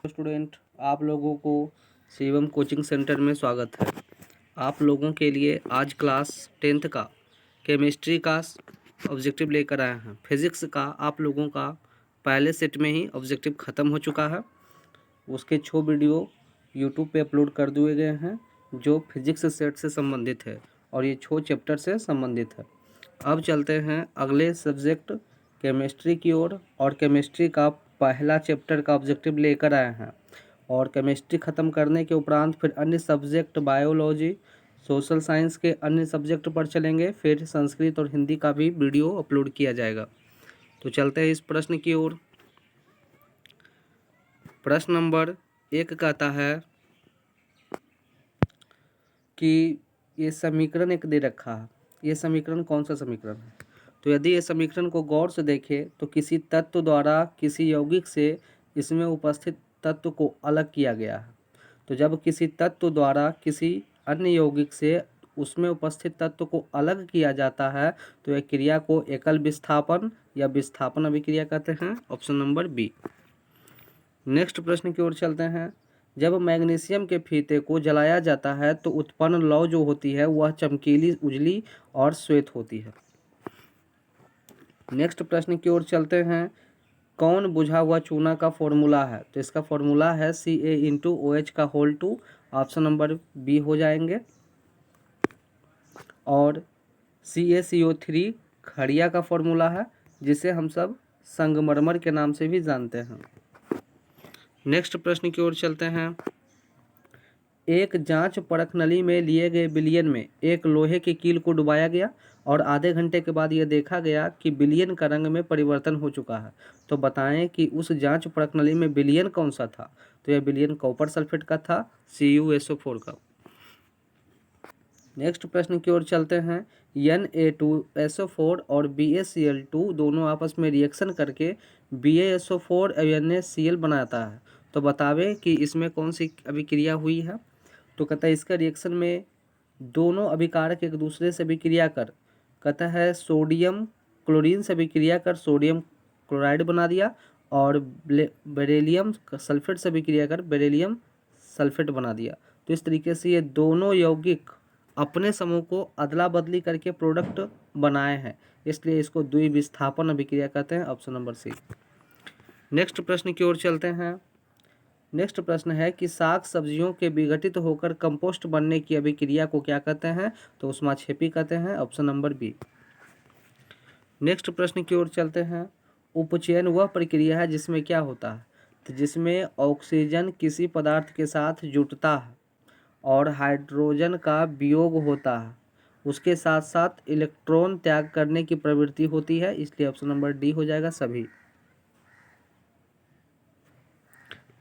Student, आप लोगों को शिवम कोचिंग सेंटर में स्वागत है। आप लोगों के लिए आज क्लास 10th का केमिस्ट्री का ऑब्जेक्टिव लेकर आए हैं। फिज़िक्स का आप लोगों का पहले सेट में ही ऑब्जेक्टिव ख़त्म हो चुका है। उसके 6 वीडियो यूट्यूब पे अपलोड कर दिए गए हैं जो फिज़िक्स सेट से संबंधित है और ये 6 चैप्टर से संबंधित है। अब चलते हैं अगले सब्जेक्ट केमिस्ट्री की ओर और केमिस्ट्री का पहला चैप्टर का ऑब्जेक्टिव लेकर आए हैं और केमिस्ट्री ख़त्म करने के उपरांत फिर अन्य सब्जेक्ट बायोलॉजी, सोशल साइंस के अन्य सब्जेक्ट पर चलेंगे। फिर संस्कृत और हिंदी का भी वीडियो अपलोड किया जाएगा। तो चलते हैं इस प्रश्न की ओर। प्रश्न नंबर 1 कहता है कि ये समीकरण एक दे रखा है। ये समीकरण कौन सा समीकरण है? तो यदि ये समीकरण को गौर से देखें तो किसी तत्व द्वारा किसी यौगिक से इसमें उपस्थित तत्व को अलग किया गया है। तो जब किसी तत्व द्वारा किसी अन्य यौगिक से उसमें उपस्थित तत्व को अलग किया जाता है तो यह क्रिया को एकल विस्थापन या विस्थापन अभिक्रिया कहते हैं। Option number B. नेक्स्ट प्रश्न की ओर चलते हैं। जब मैग्नीशियम के फीते को जलाया जाता है तो उत्पन्न लौ जो होती है वह चमकीली, उजली और श्वेत होती है। नेक्स्ट प्रश्न की ओर चलते हैं। कौन बुझा हुआ चूना का फॉर्मूला है? तो इसका फॉर्मूला है Ca(OH)2। ऑप्शन नंबर बी हो जाएंगे। और CaCO3 खड़िया का फॉर्मूला है जिसे हम सब संगमरमर के नाम से भी जानते हैं। नेक्स्ट प्रश्न की ओर चलते हैं। एक जांच परख नली में लिए गए विलयन में एक लोहे की कील को डुबाया गया और आधे घंटे के बाद यह देखा गया कि विलयन का रंग में परिवर्तन हो चुका है। तो बताएं कि उस जांच परख नली में विलयन कौन सा था? तो यह विलयन कॉपर सल्फेट का था, CuSO4 का। नेक्स्ट प्रश्न की ओर चलते हैं। Na2SO4 और BaCl2 दोनों आपस में रिएक्शन करके BaSO4 और NaCl बनाता है। तो बतावे कि इसमें कौन सी अभिक्रिया हुई है? तो कहता है इसका रिएक्शन में दोनों अभिकारक एक दूसरे से अभिक्रिया कर कहता है सोडियम क्लोरीन से अभिक्रिया कर सोडियम क्लोराइड बना दिया और बेरिलियम सल्फेट से अभिक्रिया कर बेरिलियम सल्फेट बना दिया। तो इस तरीके से ये दोनों यौगिक अपने समूह को अदला बदली करके प्रोडक्ट बनाए हैं, इसलिए इसको द्विविस्थापन अभिक्रिया कहते हैं। ऑप्शन नंबर सी। नेक्स्ट प्रश्न की ओर चलते हैं। नेक्स्ट प्रश्न है कि साग सब्जियों के विघटित होकर कंपोस्ट बनने की अभिक्रिया को क्या कहते हैं? तो ऊष्माक्षेपी कहते हैं। Option number B. नेक्स्ट प्रश्न की ओर चलते हैं। उपचयन वह प्रक्रिया है जिसमें क्या होता है? तो जिसमें ऑक्सीजन किसी पदार्थ के साथ जुटता है और हाइड्रोजन का वियोग होता है, उसके साथ साथ इलेक्ट्रॉन त्याग करने की प्रवृत्ति होती है, इसलिए ऑप्शन नंबर डी हो जाएगा सभी।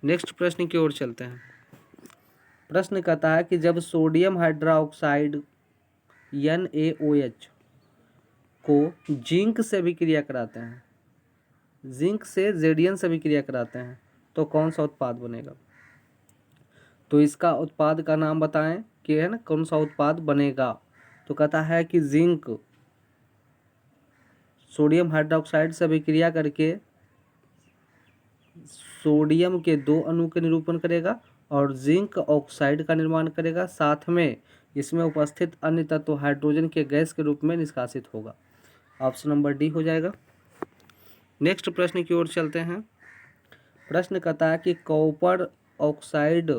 नेक्स्ट प्रश्न की ओर चलते हैं। प्रश्न कहता है कि जब सोडियम हाइड्रोक्साइड NaOH को जिंक से अभिक्रिया कराते हैं, जिंक से जेडियन से अभिक्रिया कराते हैं, तो कौन सा उत्पाद बनेगा? तो इसका उत्पाद का नाम बताएं कि है ना कौन सा उत्पाद बनेगा? तो कहता है कि जिंक सोडियम हाइड्रोक्साइड से अभिक्रिया करके सोडियम के 2 अणु के निरूपण करेगा और जिंक ऑक्साइड का निर्माण करेगा। साथ में इसमें उपस्थित अन्य तत्व हाइड्रोजन के गैस के रूप में निष्कासित होगा। ऑप्शन नंबर डी हो जाएगा। नेक्स्ट प्रश्न की ओर चलते हैं। प्रश्न कहता है कि कॉपर ऑक्साइड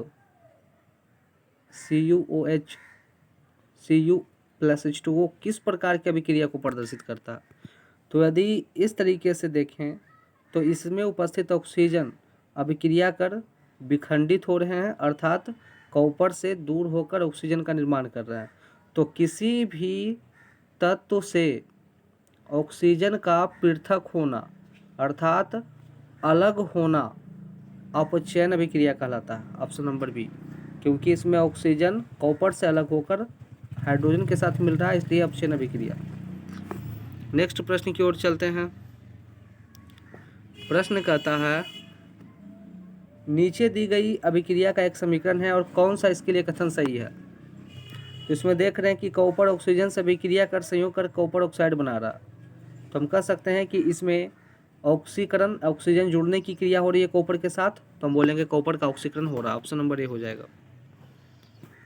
CuOH Cu+H2O किस प्रकार की अभिक्रिया को प्रदर्शित करता है? तो यदि इस तरीके से देखें तो इसमें उपस्थित ऑक्सीजन अभिक्रिया कर विखंडित हो रहे हैं, अर्थात कॉपर से दूर होकर ऑक्सीजन का निर्माण कर रहे हैं। तो किसी भी तत्व से ऑक्सीजन का पृथक होना अर्थात अलग होना अपचयन अभिक्रिया कहलाता है। ऑप्शन नंबर बी, क्योंकि इसमें ऑक्सीजन कॉपर से अलग होकर हाइड्रोजन के साथ मिल रहा है, इसलिए अपचयन अभिक्रिया। नेक्स्ट प्रश्न की ओर चलते हैं। प्रश्न कहता है नीचे दी गई अभिक्रिया का एक समीकरण है और कौन सा इसके लिए कथन सही है? तो इसमें देख रहे हैं कि कॉपर ऑक्सीजन से अभिक्रिया कर संयोग कर कॉपर ऑक्साइड बना रहा। तो हम कह सकते हैं कि इसमें ऑक्सीकरण ऑक्सीजन जुड़ने की क्रिया हो रही है कॉपर के साथ, तो हम बोलेंगे कॉपर का ऑक्सीकरण हो रहा है। ऑप्शन नंबर ए हो जाएगा।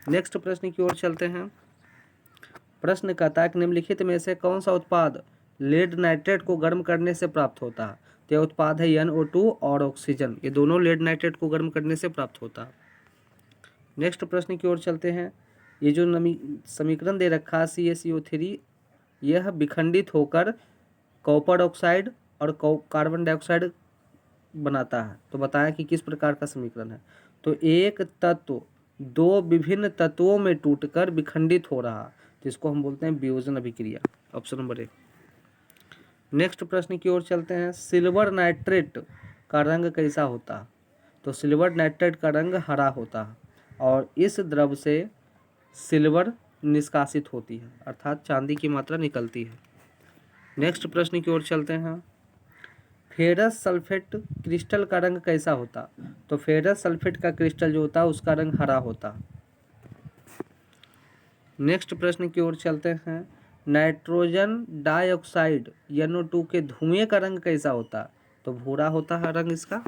नेक्स्ट प्रश्न की ओर चलते हैं। प्रश्न कहता है कि निम्नलिखित में से कौन सा उत्पाद लेड नाइट्रेट को गर्म करने से प्राप्त होता है। तो यह उत्पाद है NO2 और ऑक्सीजन, ये दोनों लेड नाइट्रेट को गर्म करने से प्राप्त होता है। नेक्स्ट प्रश्न की ओर चलते हैं। ये जो समीकरण दे रखा है CaCO3, यह विखंडित होकर कॉपर ऑक्साइड और कार्बन डाइऑक्साइड बनाता है। तो बताया कि किस प्रकार का समीकरण है। तो एक तत्व दो विभिन्न तत्वों में टूटकर विखंडित हो रहा, तो इसको हम बोलते हैं वियोजन अभिक्रिया। Option number A. नेक्स्ट प्रश्न की ओर चलते हैं। सिल्वर नाइट्रेट का रंग कैसा होता है। तो सिल्वर नाइट्रेट का रंग हरा होता है और इस द्रव से सिल्वर निष्कासित होती है, अर्थात चांदी की मात्रा निकलती है। नेक्स्ट प्रश्न की ओर चलते हैं। फेरस सल्फेट क्रिस्टल का रंग कैसा होता। तो फेरस सल्फेट का क्रिस्टल जो होता है उसका रंग हरा होता है। नेक्स्ट प्रश्न की ओर चलते हैं। नाइट्रोजन डाइऑक्साइड NO2 के धुएं का रंग कैसा होता है। तो भूरा होता है रंग इसका।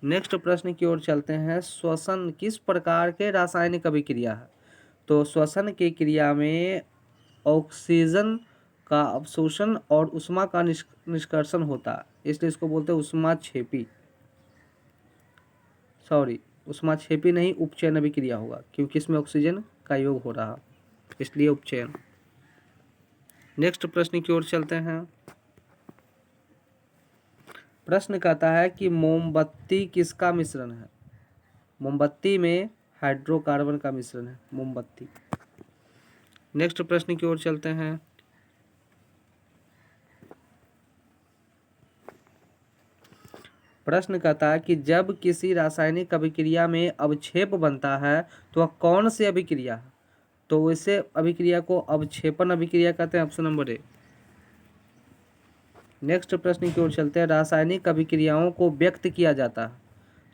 नेक्स्ट प्रश्न की ओर चलते हैं। श्वसन किस प्रकार के रासायनिक अभिक्रिया है। तो श्वसन की क्रिया में ऑक्सीजन का अवशोषण और उष्मा का निष्कर्षण होता है, इसलिए इसको बोलते हैं उष्माक्षेपी। उष्माक्षेपी नहीं, उपचयन अभिक्रिया होगा, क्योंकि इसमें ऑक्सीजन का योग हो रहा, इसलिए उपचयन। नेक्स्ट प्रश्न की ओर चलते हैं। प्रश्न कहता है कि मोमबत्ती किसका मिश्रण है। मोमबत्ती में हाइड्रोकार्बन का मिश्रण है, मोमबत्ती। नेक्स्ट प्रश्न की ओर चलते हैं। प्रश्न कहता है कि जब किसी रासायनिक अभिक्रिया में अवक्षेप बनता है तो वह कौन सी अभिक्रिया है। तो वैसे अभिक्रिया को अवक्षेपण अभिक्रिया कहते हैं। Option number A. नेक्स्ट प्रश्न की ओर चलते हैं। रासायनिक अभिक्रियाओं को व्यक्त किया जाता है।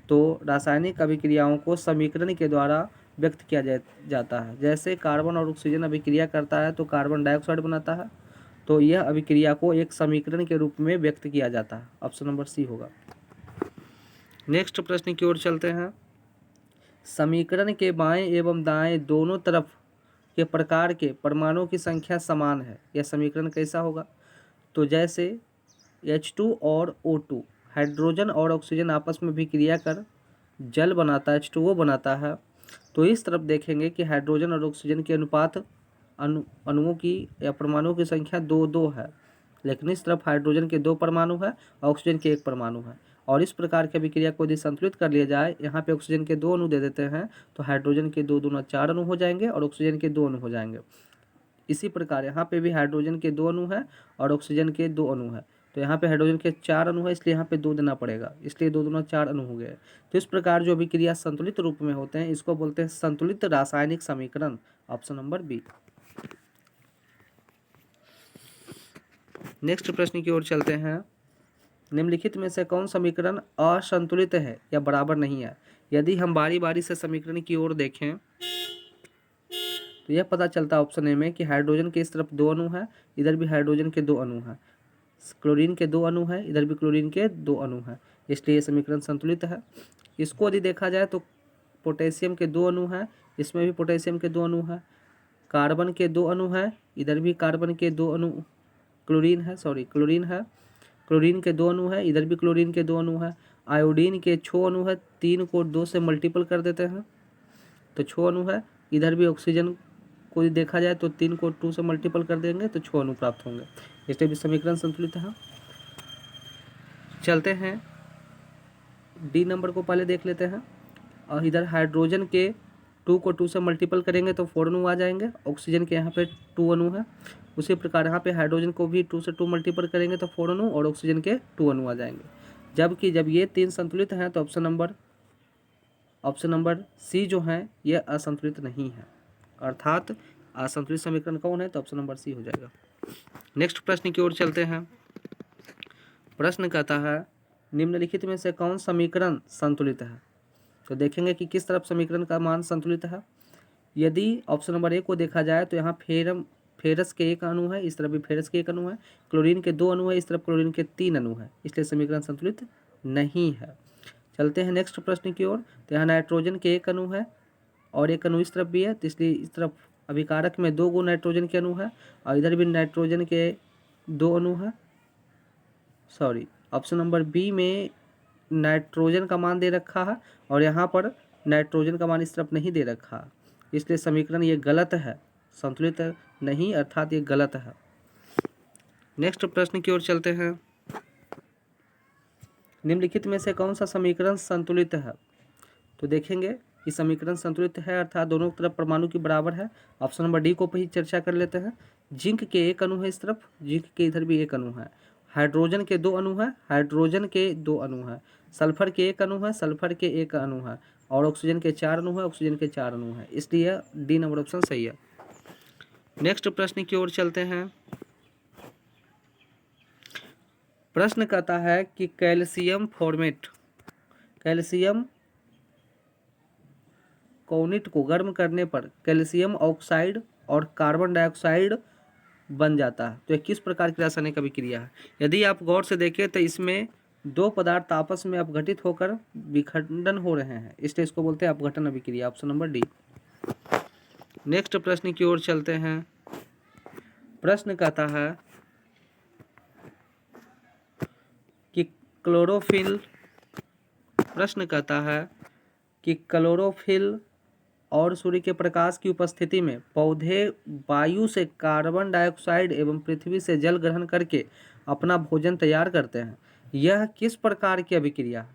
तो रासायनिक अभिक्रियाओं को समीकरण के द्वारा व्यक्त किया जाता है। जैसे कार्बन और ऑक्सीजन अभिक्रिया करता है तो कार्बन डाइऑक्साइड बनाता है, तो यह अभिक्रिया को एक समीकरण के रूप में व्यक्त किया जाता है। ऑप्शन नंबर सी होगा। नेक्स्ट प्रश्न की ओर चलते हैं। समीकरण के बाएं एवं दाएं दोनों तरफ के प्रकार के परमाणुओं की संख्या समान है, यह समीकरण कैसा होगा। तो जैसे H2 और O2 हाइड्रोजन और ऑक्सीजन आपस में विक्रिया कर जल बनाता है, H2O बनाता है, तो इस तरफ देखेंगे कि हाइड्रोजन और ऑक्सीजन के अनुपात अणुओं की या परमाणुओं की संख्या 2-2 है, लेकिन इस तरफ हाइड्रोजन के 2 परमाणु है, ऑक्सीजन के 1 परमाणु है। और इस प्रकार की अभिक्रिया को यदि संतुलित कर लिया जाए, यहाँ पे ऑक्सीजन के 2 अणु दे देते हैं, तो हाइड्रोजन के 2 दूना 4 अणु हो जाएंगे और ऑक्सीजन के 2 अणु हो जाएंगे। इसी प्रकार यहाँ पे भी हाइड्रोजन के 2 अणु है और ऑक्सीजन के 2 अणु है, तो यहाँ पे हाइड्रोजन के 4 अणु है, इसलिए यहाँ पे 2 देना पड़ेगा, इसलिए 2 दूना 4 अणु हो गए। तो इस प्रकार जो अभिक्रिया संतुलित रूप में होते हैं, इसको बोलते हैं संतुलित रासायनिक समीकरण। Option number B. नेक्स्ट प्रश्न की ओर चलते हैं। निम्नलिखित में से कौन समीकरण असंतुलित है या बराबर नहीं है। यदि हम बारी बारी से समीकरण की ओर देखें तो यह पता चलता है ऑप्शन ए में कि हाइड्रोजन के इस तरफ 2 अणु है, इधर भी हाइड्रोजन के 2 अणु हैं, क्लोरीन के 2 अणु है, इधर भी क्लोरीन के 2 अणु हैं, इसलिए ये समीकरण संतुलित है। इसको यदि देखा जाए तो पोटेशियम के 2 अणु हैं, इसमें भी पोटेशियम के 2 अणु हैं, कार्बन के 2 अणु हैं, इधर भी कार्बन के 2 अणु, क्लोरीन है, क्लोरीन के 2 अणु है, इधर भी क्लोरीन के 2 अणु है, आयोडीन के 6 अणु है, 3 को 2 से मल्टीपल कर देते हैं तो 6 अणु है, इधर भी ऑक्सीजन को देखा जाए तो 3 को 2 से मल्टीपल कर देंगे तो 6 अणु प्राप्त होंगे, इसलिए भी समीकरण संतुलित है। चलते हैं डी नंबर को पहले देख लेते हैं। और इधर हाइड्रोजन के 2 को 2 से मल्टीपल करेंगे तो 4 अणु आ जाएंगे, ऑक्सीजन के यहाँ पे 2 अणु है, उसी प्रकार यहाँ पे हाइड्रोजन को भी 2 से 2 मल्टीपल करेंगे तो 4 अणु और ऑक्सीजन के 2 अणु आ जाएंगे। जबकि जब ये 3 संतुलित हैं तो ऑप्शन नंबर सी जो है ये असंतुलित नहीं है, अर्थात असंतुलित समीकरण कौन है, तो ऑप्शन नंबर सी हो जाएगा। नेक्स्ट प्रश्न की ओर चलते हैं। प्रश्न कहता है निम्नलिखित में से कौन समीकरण संतुलित है। तो देखेंगे कि किस तरफ समीकरण का मान संतुलित है। यदि ऑप्शन नंबर ए को देखा जाए तो यहाँ फेरस के 1 अणु है, इस तरफ भी फेरस के 1 अणु है, क्लोरीन के 2 अणु है, इस तरफ क्लोरीन के 3 अणु है, इसलिए समीकरण संतुलित नहीं है। चलते हैं नेक्स्ट प्रश्न की ओर। तो यहाँ नाइट्रोजन के एक अणु है और एक अणु इस तरफ भी है, तो इसलिए इस तरफ अभिकारक में 2 गुण नाइट्रोजन के अणु है और इधर भी नाइट्रोजन के 2 अणु है। सॉरी, ऑप्शन नंबर बी में नाइट्रोजन का मान दे रखा है और यहाँ पर नाइट्रोजन का मान इस तरफ नहीं दे रखा, इसलिए समीकरण ये गलत है, संतुलित नहीं, अर्थात ये गलत है। नेक्स्ट प्रश्न की ओर चलते हैं। निम्नलिखित में से कौन सा समीकरण संतुलित है? तो देखेंगे कि समीकरण संतुलित है अर्थात दोनों तरफ परमाणु की बराबर है। ऑप्शन नंबर डी को ही चर्चा कर लेते हैं। जिंक के एक अणु है इस तरफ, जिंक के इधर भी एक अणु है। हाइड्रोजन के 2 अणु है, हाइड्रोजन के 2 अणु है। सल्फर के एक अणु है, सल्फर के एक अणु है और ऑक्सीजन के 4 अणु है, ऑक्सीजन के 4 अणु है, इसलिए डी नंबर ऑप्शन सही है। नेक्स्ट प्रश्न की ओर चलते हैं। प्रश्न कहता है कि कैल्शियम फॉर्मेट, कैल्शियम कॉर्नेट को गर्म करने पर कैल्शियम ऑक्साइड और कार्बन डाइऑक्साइड बन जाता है। तो यह किस प्रकार की रासायनिक अभिक्रिया है? यदि आप गौर से देखें तो इसमें 2 पदार्थ आपस में अपघटित होकर विखंडन हो रहे हैं, इसलिए इसको बोलते हैं अपघटन अभिक्रिया। Option number D. नेक्स्ट प्रश्न की ओर चलते हैं। प्रश्न कहता है कि क्लोरोफिल, प्रश्न कहता है कि क्लोरोफिल और सूर्य के प्रकाश की उपस्थिति में पौधे वायु से कार्बन डाइऑक्साइड एवं पृथ्वी से जल ग्रहण करके अपना भोजन तैयार करते हैं। यह किस प्रकार की अभिक्रिया है?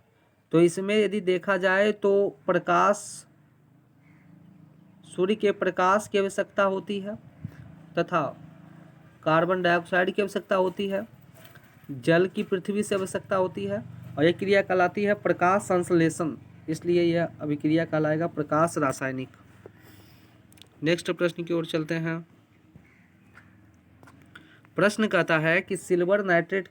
तो इसमें यदि देखा जाए तो प्रकाश, सूर्य के प्रकाश की आवश्यकता होती है तथा कार्बन डाइऑक्साइड की आवश्यकता होती है, जल की पृथ्वी से आवश्यकता होती है और यह क्रिया कहलाती है प्रकाश संश्लेषण, इसलिए यह अभिक्रिया कहलाएगा प्रकाश रासायनिक। नेक्स्ट प्रश्न की ओर चलते हैं। प्रश्न कहता है कि सिल्वर नाइट्रेट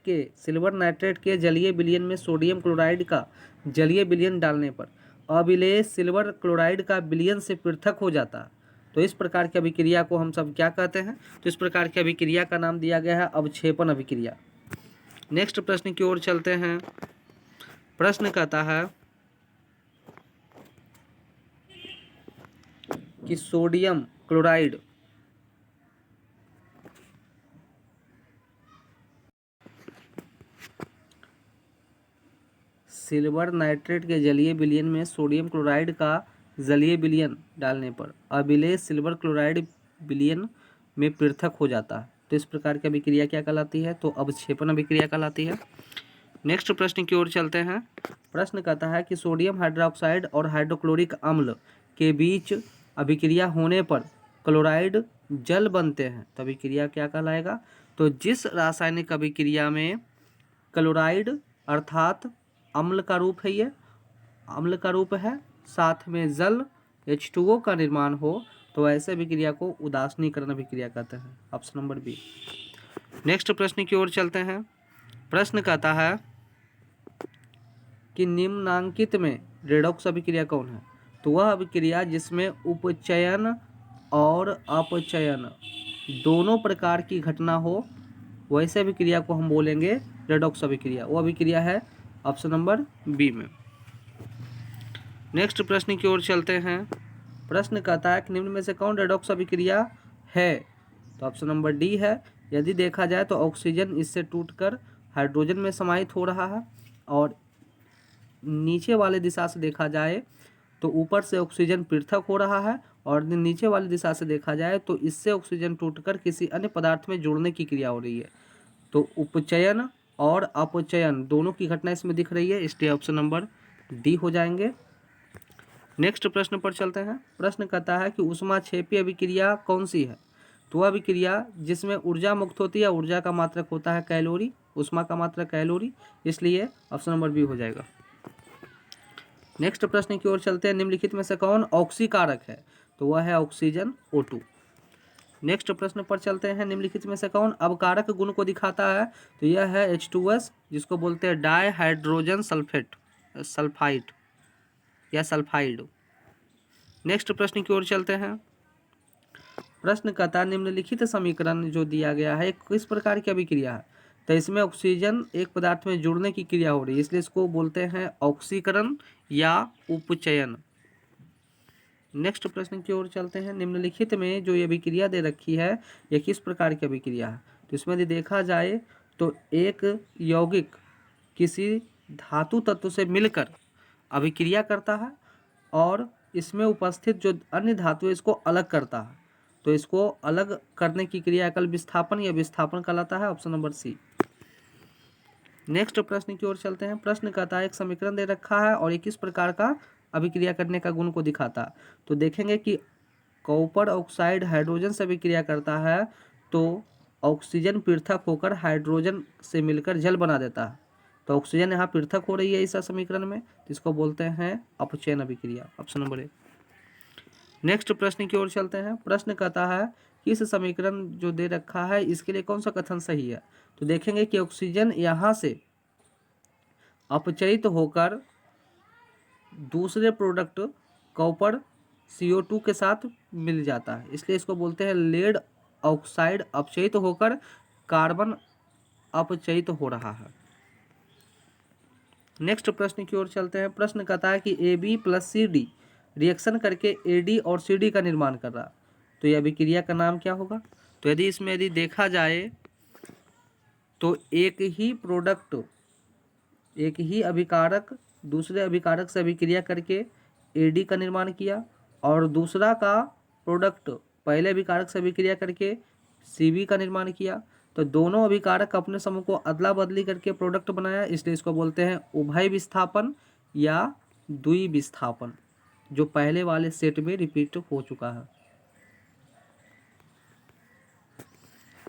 के जलीय विलयन में सोडियम क्लोराइड का जलीय विलयन डालने पर अविलेय सिल्वर क्लोराइड का विलयन से पृथक हो जाता है। तो इस प्रकार की अभिक्रिया को हम सब क्या कहते हैं? तो इस प्रकार की अभिक्रिया का नाम दिया गया है अवक्षेपण अभिक्रिया। नेक्स्ट प्रश्न की ओर चलते हैं। प्रश्न कहता है कि सोडियम क्लोराइड सिल्वर नाइट्रेट के जलीय विलयन में सोडियम क्लोराइड का जलीय विलयन डालने पर अविलेय सिल्वर क्लोराइड विलयन में पृथक हो जाता है। तो इस प्रकार की अभिक्रिया क्या कहलाती है? तो अवक्षेपण अभिक्रिया कहलाती है। नेक्स्ट प्रश्न की ओर चलते हैं। प्रश्न कहता है कि सोडियम हाइड्रोक्साइड और हाइड्रोक्लोरिक अम्ल के बीच अभिक्रिया होने पर क्लोराइड जल बनते हैं, तो अभिक्रिया क्या कहलाएगा? तो जिस रासायनिक अभिक्रिया में क्लोराइड अर्थात अम्ल का रूप है, ये अम्ल का रूप है, साथ में जल H2O का निर्माण हो, तो ऐसे अभिक्रिया को उदासीनीकरण अभिक्रिया कहते हैं। Option number B. नेक्स्ट प्रश्न की ओर चलते हैं। प्रश्न कहता है कि निम्नांकित में रेडॉक्स अभिक्रिया कौन है? तो वह अभिक्रिया जिसमें उपचयन और अपचयन दोनों प्रकार की घटना हो, वैसे अभिक्रिया को हम बोलेंगे रेडॉक्स अभिक्रिया। वो अभिक्रिया है ऑप्शन नंबर बी में। नेक्स्ट प्रश्न की ओर चलते हैं। प्रश्न कहता है कि निम्न में से कौन रेडॉक्स अभिक्रिया है? तो ऑप्शन नंबर डी है। यदि देखा जाए तो ऑक्सीजन इससे टूटकर हाइड्रोजन में समाहित हो रहा है और नीचे वाले दिशा से देखा जाए तो ऊपर से ऑक्सीजन पृथक हो रहा है और नीचे वाली दिशा से देखा जाए तो इससे ऑक्सीजन टूटकर किसी अन्य पदार्थ में जुड़ने की क्रिया हो रही है। तो उपचयन और अपचयन दोनों की घटना इसमें दिख रही है, इसलिए ऑप्शन नंबर डी हो जाएंगे। नेक्स्ट प्रश्न पर चलते हैं। प्रश्न कहता है कि ऊष्माक्षेपी अभिक्रिया कौन सी है? तो वह अभिक्रिया जिसमें ऊर्जा मुक्त होती है, ऊर्जा का मात्रक होता है कैलोरी, ऊष्मा का मात्रक कैलोरी, इसलिए ऑप्शन नंबर बी हो जाएगा। नेक्स्ट प्रश्न की ओर चलते हैं। निम्नलिखित में से कौन ऑक्सीकारक है? तो वह है ऑक्सीजन O2। नेक्स्ट प्रश्न पर चलते हैं। निम्नलिखित में से कौन अवकारक गुण को दिखाता है? तो यह है H2S, जिसको बोलते हैं डाई हाइड्रोजन सल्फाइड या सल्फाइड। नेक्स्ट प्रश्न की ओर चलते हैं। प्रश्न कहता है निम्नलिखित समीकरण जो दिया गया है किस प्रकार की अभिक्रिया है? तो इसमें ऑक्सीजन एक पदार्थ में जुड़ने की क्रिया हो रही है, इसलिए इसको बोलते हैं ऑक्सीकरण या उपचयन। नेक्स्ट प्रश्न की ओर चलते हैं। निम्नलिखित में जो ये अभिक्रिया दे रखी है ये किस प्रकार की अभिक्रिया है? तो इसमें यदि देखा जाए तो एक यौगिक किसी धातु तत्व से मिलकर अभिक्रिया करता है और इसमें उपस्थित जो अन्य धातु है इसको अलग करता है, तो इसको अलग करने की क्रिया एकल विस्थापन या विस्थापन कहलाता है। ऑप्शन नंबर सी। नेक्स्ट प्रश्न की ओर चलते हैं। प्रश्न कहता है एक समीकरण दे रखा है और ये किस प्रकार का अभिक्रिया करने का गुण को दिखाता है? तो देखेंगे कि कॉपर ऑक्साइड हाइड्रोजन से अभिक्रिया करता है तो ऑक्सीजन पृथक होकर हाइड्रोजन से मिलकर जल बना देता है, तो ऑक्सीजन यहाँ पृथक हो रही है इस समीकरण में, तो इसको बोलते हैं अपचयन अभिक्रिया। Option number A. नेक्स्ट प्रश्न की ओर चलते हैं। प्रश्न कहता है कि इस समीकरण जो दे रखा है इसके लिए कौन सा कथन सही है? तो देखेंगे कि ऑक्सीजन यहाँ से अपचयित होकर दूसरे प्रोडक्ट कॉपर CO2 के साथ मिल जाता है, इसलिए इसको बोलते हैं लेड ऑक्साइड अपचयित होकर कार्बन अपचयित हो रहा है। नेक्स्ट प्रश्न की ओर चलते हैं। प्रश्न कहता है कि AB + CD रिएक्शन करके AD और CD का निर्माण कर रहा, तो यह अभिक्रिया का नाम क्या होगा? तो यदि देखा जाए तो एक ही प्रोडक्ट, एक ही अभिकारक दूसरे अभिकारक से अभिक्रिया करके AD का निर्माण किया और दूसरा का प्रोडक्ट पहले अभिकारक से अभिक्रिया करके CB का निर्माण किया, तो दोनों अभिकारक अपने समूह को अदला बदली करके प्रोडक्ट बनाया, इसलिए इसको बोलते हैं उभय विस्थापन या द्वि विस्थापन, जो पहले वाले सेट में रिपीट हो चुका है।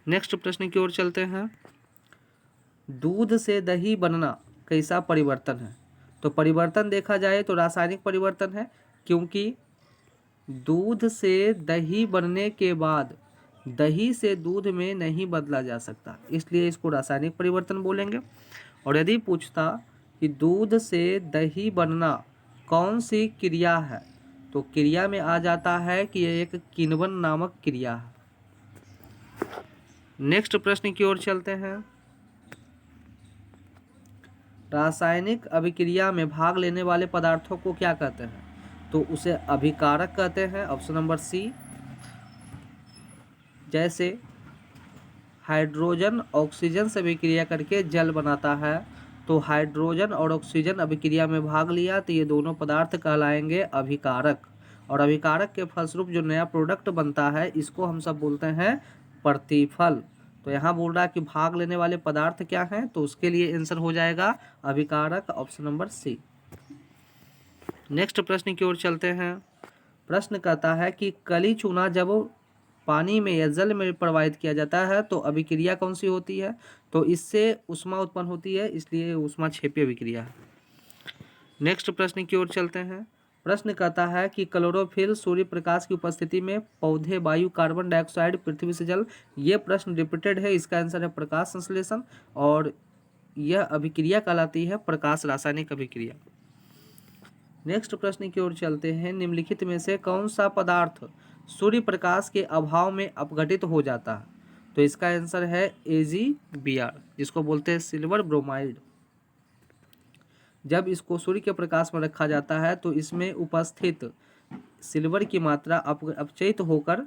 नेक्स्ट प्रश्न की ओर चलते हैं। दूध से दही बनना कैसा परिवर्तन है? तो परिवर्तन देखा जाए तो रासायनिक परिवर्तन है, क्योंकि दूध से दही बनने के बाद दही से दूध में नहीं बदला जा सकता, इसलिए इसको रासायनिक परिवर्तन बोलेंगे। और यदि पूछता कि दूध से दही बनना कौन सी क्रिया है, तो क्रिया में आ जाता है कि यह एक किण्वन नामक क्रिया है। नेक्स्ट प्रश्न की ओर चलते हैं। रासायनिक अभिक्रिया में भाग लेने वाले पदार्थों को क्या कहते हैं? तो उसे अभिकारक कहते हैं। Option number C. जैसे हाइड्रोजन ऑक्सीजन से अभिक्रिया करके जल बनाता है, तो हाइड्रोजन और ऑक्सीजन अभिक्रिया में भाग लिया तो ये दोनों पदार्थ कहलाएंगे अभिकारक, और अभिकारक के फलस्वरूप जो नया प्रोडक्ट बनता है इसको हम सब बोलते हैं प्रतिफल। तो यहाँ बोल रहा है कि भाग लेने वाले पदार्थ क्या हैं, तो उसके लिए आंसर हो जाएगा अभिकारक। ऑप्शन नंबर सी। नेक्स्ट प्रश्न की ओर चलते हैं। प्रश्न कहता है कि कली चूना जब पानी में या जल में प्रवाहित किया जाता है तो अभिक्रिया कौन सी होती है? तो इससे ऊष्मा उत्पन्न होती है, इसलिए ऊष्मा क्षेपी अभिक्रिया है। नेक्स्ट प्रश्न की ओर चलते हैं। प्रश्न कहता है कि क्लोरोफिल सूर्य प्रकाश की उपस्थिति में पौधे वायु कार्बन डाइऑक्साइड पृथ्वी से जल, ये प्रश्न रिपीटेड है, इसका आंसर है प्रकाश संश्लेषण, और यह अभिक्रिया कहलाती है प्रकाश रासायनिक अभिक्रिया। नेक्स्ट प्रश्न की ओर चलते हैं। निम्नलिखित में से कौन सा पदार्थ सूर्य प्रकाश के अभाव में अपघटित हो जाता है? तो इसका आंसर है AgBr, जिसको बोलते हैं सिल्वर ब्रोमाइड। जब इसको सूर्य के प्रकाश में रखा जाता है तो इसमें उपस्थित सिल्वर की मात्रा अपचयित होकर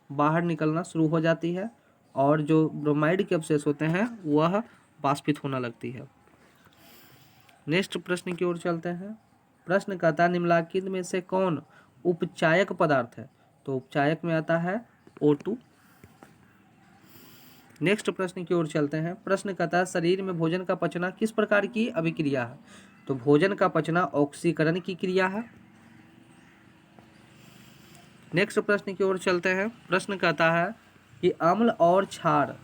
बाहर निकलना शुरू हो जाती है और जो ब्रोमाइड के अवशेष होते हैं वह वाष्पित होना लगती है। नेक्स्ट प्रश्न की ओर चलते हैं। प्रश्न कहता है निम्नलिखित में से कौन उपचायक पदार्थ है? तो उपचायक में आता है O2। नेक्स्ट प्रश्न की ओर चलते हैं। प्रश्न कहता है शरीर में भोजन का पचना किस प्रकार की अभिक्रिया है? तो भोजन का पचना ऑक्सीकरण की क्रिया है। नेक्स्ट प्रश्न की ओर चलते हैं। प्रश्न कहता है कि अम्ल और क्षार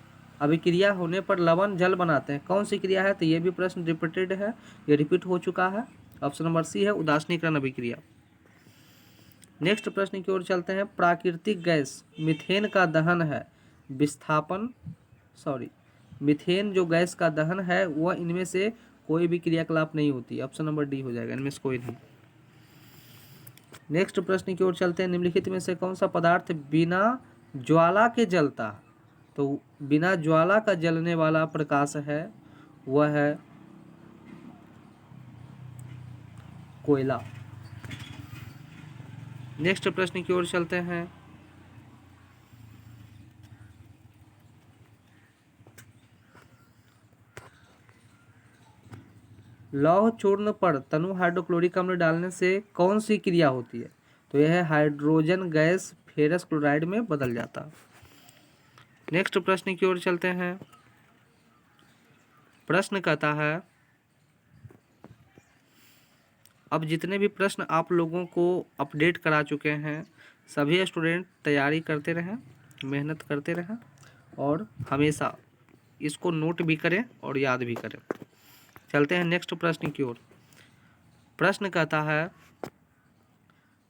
अभिक्रिया होने पर लवण जल बनाते हैं, कौन सी क्रिया है? तो ये भी प्रश्न रिपीटेड है, ये रिपीट हो चुका है। ऑप्शन नंबर सी है उदासीनीकरण अभिक्रिया। नेक्स्ट प्रश्न की ओर चलते हैं। प्राकृतिक गैस मीथेन का दहन है मीथेन जो गैस का दहन है वह इनमें से कोई भी क्रियाकलाप नहीं होती। ऑप्शन नंबर डी हो जाएगा, इनमें से कोई नहीं। नेक्स्ट प्रश्न की ओर चलते हैं। निम्नलिखित में से कौन सा पदार्थ बिना ज्वाला के जलता है? तो बिना ज्वाला का जलने वाला प्रकाश है वह है कोयला। नेक्स्ट प्रश्न की ओर चलते हैं। लौह चूर्ण पर तनु हाइड्रोक्लोरिक अम्ल डालने से कौन सी क्रिया होती है? तो यह है हाइड्रोजन गैस फेरस क्लोराइड में बदल जाता है। नेक्स्ट प्रश्न की ओर चलते हैं। प्रश्न कहता है, अब जितने भी प्रश्न आप लोगों को अपडेट करा चुके हैं, सभी स्टूडेंट तैयारी करते रहें, मेहनत करते रहें और हमेशा इसको नोट भी करें और याद भी करें। चलते हैं नेक्स्ट प्रश्न की ओर। प्रश्न कहता है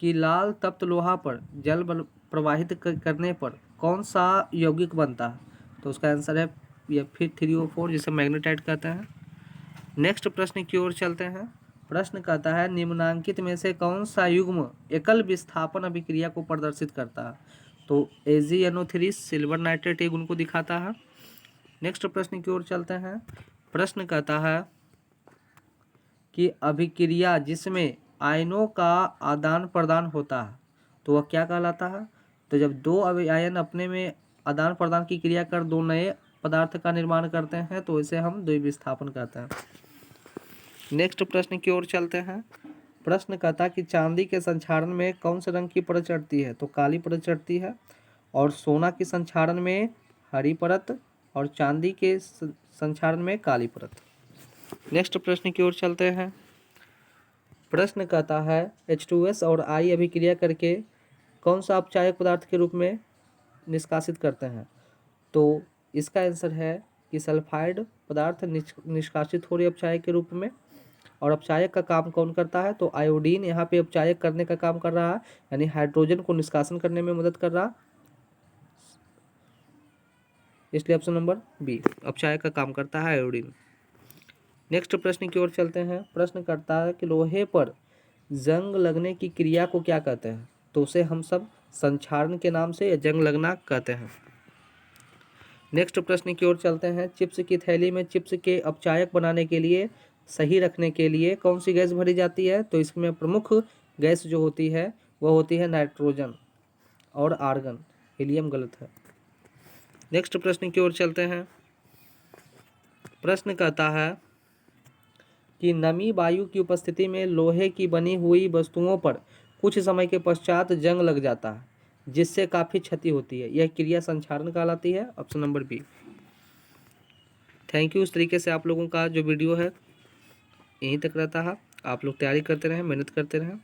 कि लाल तप्त लोहा पर जल प्रवाहित करने पर कौन सा यौगिक बनता है? तो उसका आंसर है Fe3O4, जिसे मैग्नेटाइट कहते हैं। नेक्स्ट प्रश्न की ओर चलते हैं। प्रश्न कहता है, निम्नांकित में से कौन सा युग्म एकल विस्थापन अभिक्रिया को प्रदर्शित करता है? तो AgNO3 सिल्वर नाइट्रेट ये गुण को दिखाता है। नेक्स्ट प्रश्न की ओर चलते हैं। प्रश्न कहता है कि अभिक्रिया जिसमें आयनों का आदान प्रदान होता है तो वह क्या कहलाता है? तो जब दो आयन अपने में आदान प्रदान की क्रिया कर दो नए पदार्थ का निर्माण करते हैं तो इसे हम द्विविस्थापन कहते हैं। नेक्स्ट प्रश्न की ओर चलते हैं। प्रश्न कहता है कि चांदी के संक्षारण में कौन से रंग की परत चढ़ती है? तो काली परत चढ़ती है। और सोना के संक्षारण में हरी परत और चांदी के संक्षारण में काली परत। नेक्स्ट प्रश्न की ओर चलते हैं। प्रश्न कहता है H2S और I अभिक्रिया करके कौन सा अपचायक पदार्थ के रूप में निष्कासित करते हैं? तो इसका आंसर है कि सल्फाइड पदार्थ निष्कासित हो रही अपचायक के रूप में। और अपचायक का काम कौन करता है? तो आयोडीन यहाँ पे अपचायक करने का काम कर रहा है, यानी हाइड्रोजन को निष्कासन करने में मदद कर रहा, इसलिए ऑप्शन नंबर बी अपचायक का काम करता है आयोडीन। नेक्स्ट प्रश्न की ओर चलते हैं। प्रश्न करता है कि लोहे पर जंग लगने की क्रिया को क्या कहते हैं? तो उसे हम सब संक्षारण के नाम से या जंग लगना कहते हैं। नेक्स्ट प्रश्न की ओर चलते हैं। चिप्स की थैली में चिप्स के अपचायक बनाने के लिए सही रखने के लिए कौन सी गैस भरी जाती है? तो इसमें प्रमुख गैस जो होती है वह होती है नाइट्रोजन और आर्गन, हीलियम गलत है। नेक्स्ट प्रश्न की ओर चलते हैं। प्रश्न कहता है कि नमी वायु की उपस्थिति में लोहे की बनी हुई वस्तुओं पर कुछ समय के पश्चात जंग लग जाता है जिससे काफ़ी क्षति होती है, यह क्रिया संक्षारण कहलाती है, option number B. Thank you. इस तरीके से आप लोगों का जो वीडियो है यहीं तक रहता है। आप लोग तैयारी करते रहें, मेहनत करते रहें।